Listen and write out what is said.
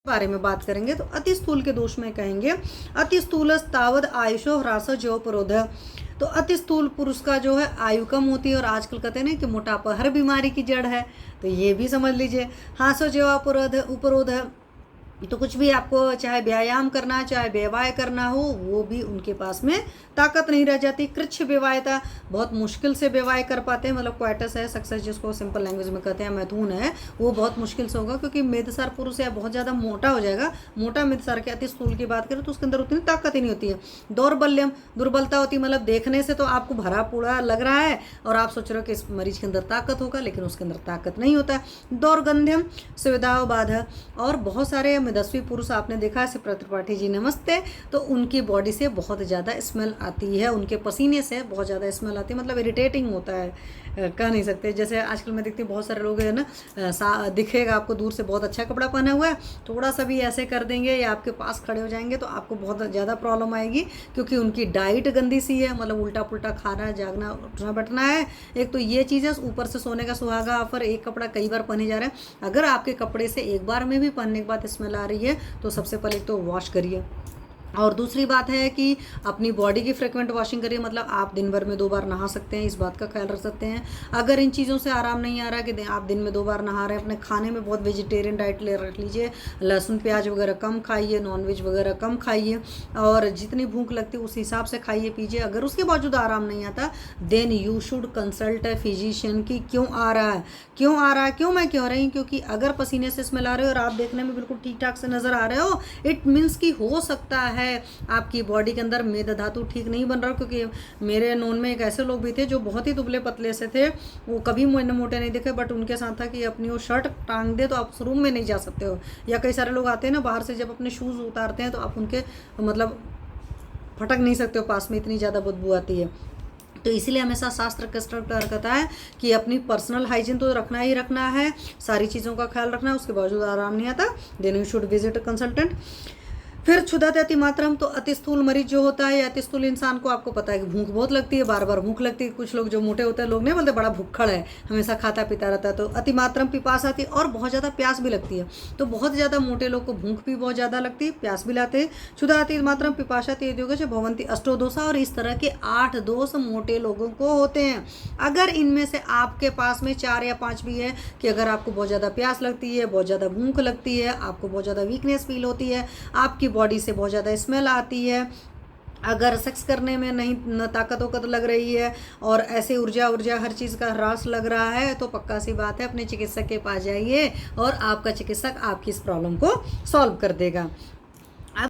बारे में बात करेंगे तो अति स्थूल के दोष में कहेंगे अति स्थूल तावद आयुषो ह्रास जो उपरोध। तो अति स्थूल पुरुष का जो है आयु कम होती है और आजकल कहते हैं ना कि मोटापा हर बीमारी की जड़ है, तो ये भी समझ लीजिए। ह्रासो जो उपरोध है, तो कुछ भी आपको चाहे व्यायाम करना चाहे व्यवहार करना हो वो भी उनके पास में ताकत नहीं रह जाती। कृच्छ व्यवहायता, बहुत मुश्किल से व्यवहार कर पाते हैं, मतलब क्वाइटस है, सक्सेस जिसको सिंपल लैंग्वेज में कहते हैं, मैथुन है, वो बहुत मुश्किल से होगा क्योंकि मेदसार पुरुष या बहुत ज़्यादा मोटा हो जाएगा। मोटा मेदसार के अति स्थूल की बात करें तो उसके अंदर उतनी ताकत ही नहीं होती है। दौर्बल्यम, दुर्बलता होती है, मतलब देखने से तो आपको भरा पूरा लग रहा है और आप सोच रहे हो कि इस मरीज के अंदर ताकत होगा, लेकिन उसके अंदर ताकत नहीं होता है। दौर्गंध्यम, सुविधाओं बाधा, और बहुत सारे मेदस्वी पुरुष आपने देखा है, शिप्रा त्रिपाठी जी नमस्ते, तो उनकी बॉडी से बहुत ज़्यादा स्मेल आती है, उनके पसीने से बहुत ज़्यादा स्मेल आती है, मतलब इरिटेटिंग होता है, कह नहीं सकते। जैसे आजकल मैं देखती हूँ बहुत सारे लोग है ना, दिखेगा आपको दूर से बहुत अच्छा कपड़ा पहना हुआ है, थोड़ा सा भी ऐसे कर देंगे या आपके पास खड़े हो जाएंगे तो आपको बहुत ज़्यादा प्रॉब्लम आएगी, क्योंकि उनकी डाइट गंदी सी है, मतलब उल्टा पुल्टा खाना है, जागना उठना बैठना है। एक तो ये चीज़ है, ऊपर से सोने का सुहागा ऑफर, एक कपड़ा कई बार पहने जा रहे हैं। अगर आपके कपड़े से एक बार में भी पहनने के बाद स्मेल आ रही है तो सबसे पहले तो वॉश करिए, और दूसरी बात है कि अपनी बॉडी की फ्रिक्वेंट वॉशिंग करिए, मतलब आप दिन भर में 2 बार नहा सकते हैं, इस बात का ख्याल रख सकते हैं। अगर इन चीज़ों से आराम नहीं आ रहा कि आप दिन में 2 बार नहा रहे हैं, अपने खाने में बहुत वेजिटेरियन डाइट ले रख लीजिए, लहसुन प्याज वगैरह कम खाइए, नॉनवेज वगैरह कम खाइए, और जितनी भूख लगती है उस हिसाब से खाइए पीजिए। अगर उसके बावजूद आराम नहीं आता then you should consult a physician की क्यों आ रहा है, क्यों मैं क्यों रही, क्योंकि अगर पसीने से स्मेल आ रही है और आप देखने में बिल्कुल ठीक ठाक से नज़र आ रहे हो, इट मीन्स कि हो सकता है आपकी बॉडी के अंदर मेद धातु ठीक नहीं बन रहा। क्योंकि मेरे नोन में एक ऐसे लोग भी थे जो बहुत ही दुबले पतले से थे, वो कभी मोटे नहीं दिखे, बट उनके साथ था कि अपनी वो शर्ट टांग दे तो आप उस रूम में नहीं जा सकते हो। या कई सारे लोग आते हैं ना बाहर से, जब अपने शूज़ उतारते हैं तो आप उनके मतलब फटक नहीं सकते हो, पास में इतनी ज़्यादा बदबू आती है। तो इसीलिए हमेशा शास्त्र कस्टमर कहता है कि अपनी पर्सनल हाइजीन तो रखना ही रखना है, सारी चीज़ों का ख्याल रखना है, उसके बावजूद आराम नहीं आता then you should visit a consultant. फिर क्षुधा अति मात्रम, तो अति स्थूल मरीज जो होता है या अति स्थूल इंसान को आपको पता है कि भूख बहुत लगती है, बार बार भूख लगती है। कुछ लोग जो मोटे होते हैं लोग नहीं बोलते बड़ा भूखड़ है, हमेशा खाता पीता रहता है, तो अति मात्रम पिपास आती है और बहुत ज़्यादा प्यास भी लगती है। तो बहुत ज़्यादा मोटे लोग को भूख भी बहुत ज़्यादा लगती है, प्यास भी लाते हैं। क्षुधा अति मात्रम पिपाशाति योगश भवंती अष्टोदोषा, और इस तरह के 8 दोष मोटे लोगों को होते हैं। अगर इनमें से आपके पास में 4 या 5 भी है कि अगर आपको बहुत ज़्यादा प्यास लगती है, बहुत ज़्यादा भूख लगती है, आपको बहुत ज़्यादा वीकनेस फील होती है, आपकी बॉडी से बहुत ज़्यादा स्मेल आती है, अगर सेक्स करने में नहीं न ताकत लग रही है, और ऐसे ऊर्जा हर चीज़ का ह्रास लग रहा है, तो पक्का सी बात है अपने चिकित्सक के पास जाइए और आपका चिकित्सक आपकी इस प्रॉब्लम को सॉल्व कर देगा।